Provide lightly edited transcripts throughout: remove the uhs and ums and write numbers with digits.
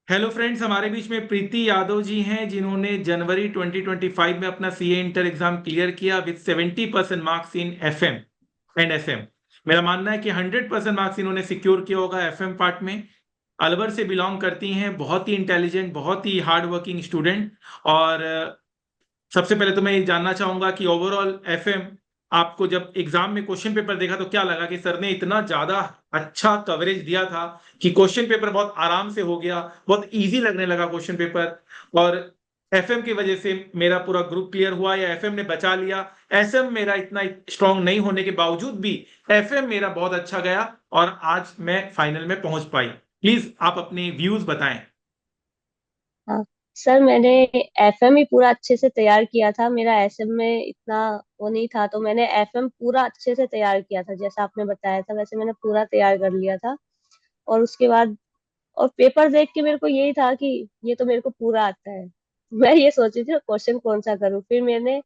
Hello friends, हमारे बीच में प्रीति यादव जी हैं जिन्होंने जनवरी 2025 में अपना सीए इंटर एग्जाम क्लियर किया with 70% marks in FM and SM. मेरा मानना है कि 100% मार्क्स इन्होंने सिक्योर किया होगा एफएम पार्ट में। अलवर से बिलोंग करती हैं, बहुत ही इंटेलिजेंट, बहुत ही हार्ड वर्किंग स्टूडेंट। और सबसे पहले तो मैं ये जानना चाहूंगा कि ओवरऑल एफएम, आपको जब एग्जाम में क्वेश्चन पेपर देखा तो क्या लगा कि सर ने इतना ज्यादा अच्छा कवरेज दिया था कि क्वेश्चन पेपर बहुत आराम से हो गया, बहुत इजी लगने लगा क्वेश्चन पेपर। और एफएम की वजह से मेरा पूरा ग्रुप क्लियर हुआ या एफएम ने बचा लिया? एसएम मेरा इतना स्ट्रांग नहीं होने के बावजूद भी एफएम मेरा बहुत अच्छा गया और आज मैं फाइनल में पहुंच पाई। प्लीज आप अपने व्यूज बताएं। हाँ सर, मैंने एफएम ही पूरा अच्छे से तैयार किया था। मेरा एसएम में इतना वो नहीं था, तो मैंने एफएम पूरा अच्छे से तैयार किया था। जैसा आपने बताया था वैसे मैंने पूरा तैयार कर लिया था। और उसके बाद और पेपर देख के मेरे को यही था कि ये तो मेरे को पूरा आता है। मैं ये सोची थी क्वेश्चन कौन सा करूँ, फिर मैंने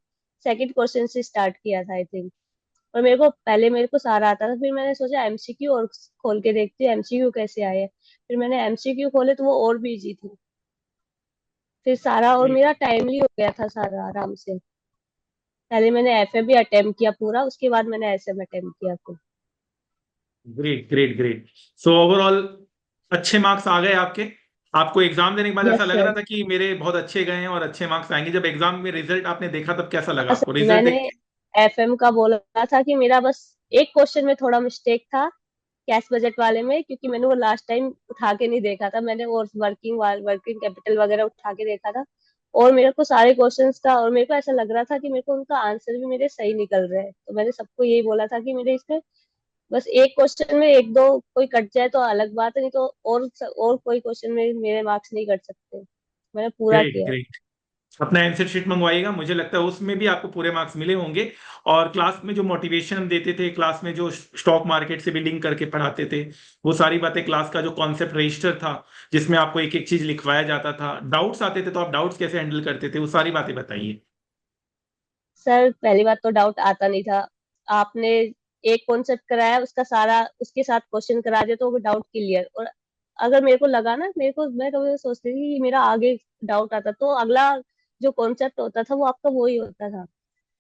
सेकंड क्वेश्चन से स्टार्ट किया था आई थिंक। और मेरे को सारा आता था, फिर मैंने सोचा एमसीक्यू और खोल के देखती हूँ एमसीक्यू कैसे आए हैं। फिर मैंने एमसीक्यू खोले तो वो और भी इजी थी। फिर सारा और मेरा टाइमली हो गया था सारा आराम से। पहले मैंने एफए भी अटेम्प्ट किया पूरा, उसके बाद मैंने एसएम अटेम्प्ट किया फिर। Great great great. So overall अच्छे मार्क्स आ गए आपके। आपको एग्जाम देने के बाद ऐसा यस लग रहा सर। था कि मेरे बहुत अच्छे गए हैं और अच्छे मार्क्स आएंगे? जब एग्जाम में रिजल्ट आपने देखा तब कैसा लगा हाँ आपको सर, रिजल्ट मैंने देख के? एफएम का बोला था कि मेरा बस एक क्वेश्चन में थोड़ा मिस्टेक था, कैश बजट वाले में, क्योंकि मैंने वो लास्ट टाइम उठा के नहीं देखा था। मैंने और वर्किंग कैपिटल वगैरह उठा के देखा था। और मेरे को सारे क्वेश्चंस का, और मेरे को ऐसा लग रहा था कि मेरे को उनका आंसर भी मेरे सही निकल रहे हैं, तो मैंने सबको यही बोला था कि मेरे इसमें बस एक क्वेश्चन में एक दो कोई कट जाए तो अलग बात है, नहीं तो और कोई क्वेश्चन में मेरे मार्क्स नहीं कट सकते। मैंने पूरा ग्रेट किया है। ग्रेट। अपना आंसर शीट मंगवाइएगा, मुझे लगता है उसमें भी आपको पूरे मार्क्स मिले होंगे। और क्लास में जो मोटिवेशन हम देते थे, क्लास में जो स्टॉक मार्केट से भी लिंक करके पढ़ाते थे, वो सारी बातें, क्लास का जो कॉन्सेप्ट रजिस्टर था जिसमें आपको एक एक चीज लिखवाया जाता था, डाउट्स आते थे तो आप डाउट्स कैसे हैंडल करते थे, वो सारी बातें बताइए। सर पहली बात तो डाउट आता नहीं था। आपने एक कॉन्सेप्ट कराया, उसका सारा उसके साथ क्वेश्चन करा दिया तो वो डाउट क्लियर। और अगर मेरे को लगा ना, मैं कभी सोचती थी कि मेरा आगे डाउट आता तो अगला जो कॉन्सेप्ट होता था वो आपका वो ही होता था।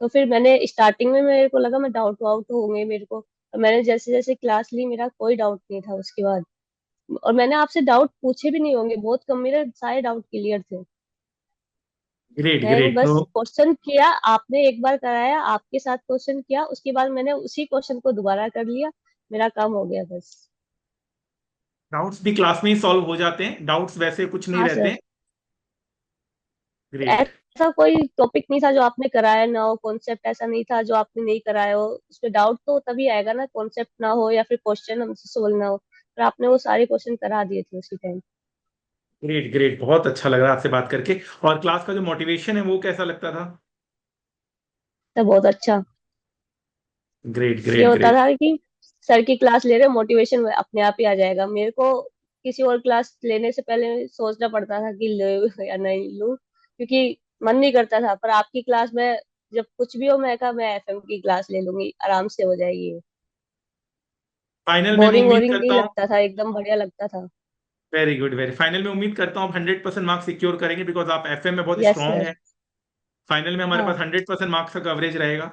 तो फिर मैंने स्टार्टिंग में मेरे को लगा मैं डाउट वाउट होंगे मेरे को, और मैंने जैसे जैसे क्लास ली मेरा कोई डाउट नहीं था उसके बाद। और मैंने आपसे डाउट पूछे भी नहीं होंगे, बहुत कम, मेरे सारे डाउट क्लियर थे। ग्रेट मैं ग्रेट। बस तो क्वेश्चन किया, आपने एक बार कराया, आपके साथ क्वेश्चन किया, उसके बाद मैंने उसी क्वेश्चन को दोबारा कर लिया। मेरा काम हो गया बस। डाउट्स भी क्लास में ही सॉल्व हो जाते हैं, डाउट्स वैसे कुछ नहीं हाँ रहते सर। हैं। ग्रेट। ऐसा कोई टॉपिक नहीं था जो आपने कराया ना हो, कॉन्सेप्ट ऐसा नहीं था जो आपने नहीं कराया हो। उसमें डाउट तो तभी आएगा ना, कॉन्सेप्ट ना हो या फिर क्वेश्चन हमसे सोल्व ना हो। पर आपने वो सारे क्वेश्चन करा दिए थे उसी टाइम। ग्रेट ग्रेट, बहुत अच्छा लग रहा है आपसे बात करके। और क्लास का जो मोटिवेशन है वो कैसा लगता था? तो बहुत अच्छा। ग्रेट ये ग्रेट होता ग्रेट। था कि सर की क्लास ले रहे, मोटिवेशन अपने आप ही आ जाएगा। मेरे को किसी और क्लास लेने से पहले सोचना पड़ता था कि ले या नहीं लूं, क्योंकि मन नहीं करता था। पर आपकी क्लास में जब कुछ भी हो, मैं कहा मैं एफएम की क्लास ले लूंगी, आराम से हो जाएगी। फाइनल में मैं बोरिंग उम्मीद वोरिंग नहीं करता हूँ। लगता था, एकदम बढ़िया लगता था। Very good, very. फाइनल में उम्मीद करता हूँ आप 100% मार्क्स सिक्योर करेंगे, बिकॉज आप एफएम में बहुत यस स्ट्रांग सर। हैं। फाइनल में हमारे पास हाँ। 100% मार्क्स का कवरेज रहेगा।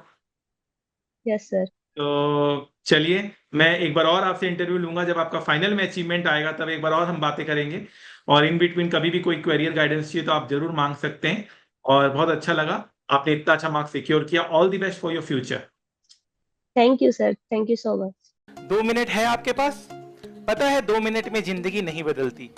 Yes sir. तो चलिए, मैं एक बार और आपसे इंटरव्यू लूंगा जब आपका फाइनल में अचीवमेंट आएगा, तब एक बार और हम बातें करेंगे। और इन बिटवीन कभी भी कोई क्वेरियर गाइडेंस चाहिए तो आप जरूर मांग सकते हैं। और बहुत अच्छा लगा, आपने इतना अच्छा मार्क्स सिक्योर किया। All the best for your future. Thank you sir, thank you so much. 2 minute है आपके पास। पता है 2 मिनट में जिंदगी नहीं बदलती,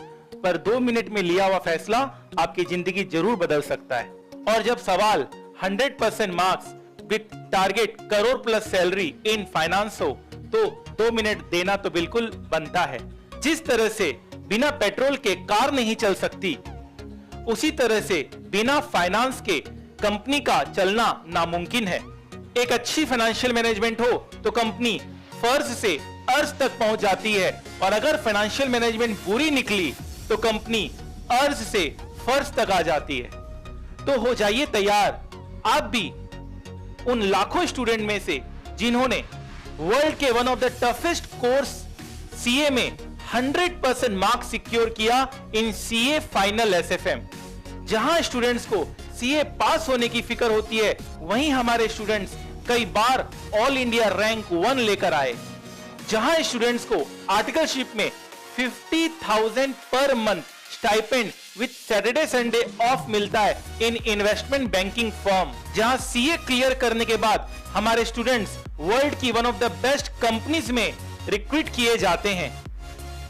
पर 2 मिनट में लिया हुआ फैसला आपकी जिंदगी जरूर बदल सकता है। और जब सवाल 100% marks with target crore plus salary in finance हो, तो 2 मिनट देना तो बिल्कुल बनता है। जिस तरह से बिना पेट्रोल के कार नहीं चल सकती, उसी तरह से बिना फाइनेंस के कंपनी का चलना नामुमकिन है। एक अच्छी फाइनेंशियल मैनेजमेंट हो तो कंपनी फर्ज से अर्ज तक पहुंच जाती है, और अगर फाइनेंशियल मैनेजमेंट बुरी निकली तो कंपनी अर्ज से फर्ज तक आ जाती है। तो हो जाइए तैयार आप भी उन लाखों स्टूडेंट में से जिन्होंने वर्ल्ड के one of the toughest course CA में 100% मार्क्स सिक्योर किया इन सीए फाइनल एसएफएम। जहां स्टूडेंट्स को सीए पास होने की फिक्र होती है, वहीं हमारे स्टूडेंट्स कई बार ऑल इंडिया रैंक 1 लेकर आए। जहां स्टूडेंट्स को आर्टिकलशिप में 50,000 per month stipend with Saturday Sunday off मिलता है इन इन्वेस्टमेंट बैंकिंग फर्म। जहां सीए क्लियर करने के बाद हमारे स्टूडेंट्स वर्ल्ड की one of the best companies में रिक्रूट किए जाते हैं।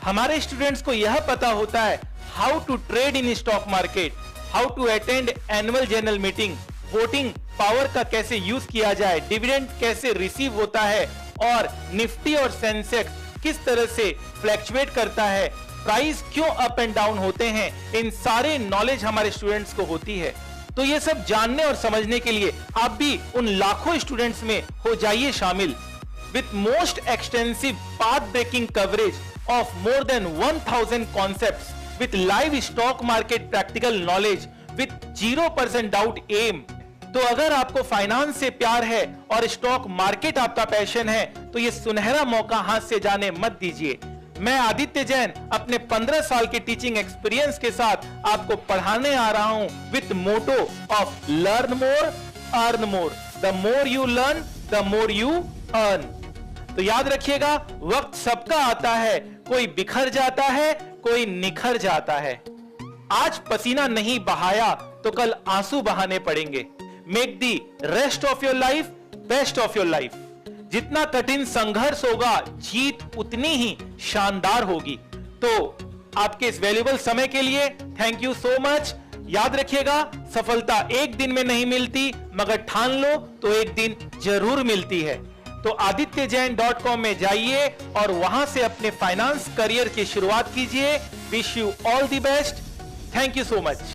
हमारे स्टूडेंट्स को यह पता होता है how to trade in stock market, how to attend annual general meeting, voting power का कैसे यूज किया जाए, डिविडेंड कैसे रिसीव होता है और निफ्टी और सेंसेक्स किस तरह से फ्लैक्चुएट करता है, प्राइस क्यों अप एंड डाउन होते हैं। इन सारे नॉलेज हमारे स्टूडेंट्स को होती है। तो ये सब जानने और समझने के लिए आप भी उन लाखों स्टूडेंट्स में हो जाइए शामिल। With most extensive path breaking coverage of more than 1000 concepts with live stock market practical knowledge with 0% doubt एम। तो अगर आपको फाइनेंस से प्यार है और स्टॉक मार्केट आपका पैशन है, तो ये सुनहरा मौका हाथ से जाने मत दीजिए। मैं आदित्य जैन अपने 15 साल के टीचिंग एक्सपीरियंस के साथ आपको पढ़ाने आ रहा हूं with motto of learn more earn more. The more you learn the more you earn. तो याद रखिएगा, वक्त सबका आता है, कोई बिखर जाता है, कोई निखर जाता है। आज पसीना नहीं बहाया तो कल आंसू बहाने पड़ेंगे। Make the rest of your life best of your life. जितना कठिन संघर्ष होगा, जीत उतनी ही शानदार होगी। तो आपके इस वैल्यूएबल समय के लिए थैंक यू सो मच। याद रखिएगा, सफलता एक दिन में नहीं मिलती, मगर ठान लो तो एक दिन जरूर मिलती है। तो adityajain.com में जाइए और वहां से अपने फाइनेंस करियर की शुरुआत कीजिए। Wish you all the best. Thank you so much.